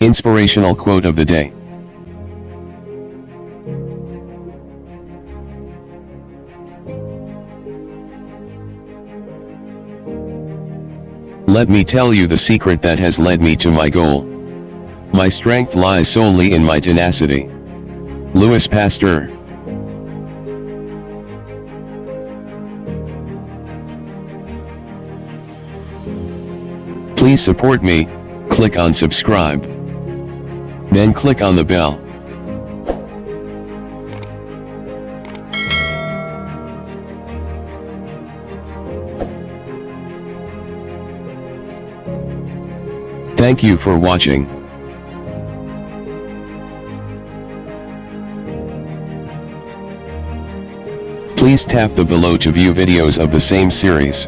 Inspirational quote of the day. Let me tell you the secret that has led me to my goal. My strength lies solely in my tenacity. Louis Pasteur. Please support me. Click on subscribe. Then click on the bell. Thank you for watching. Please tap the below to view videos of the same series.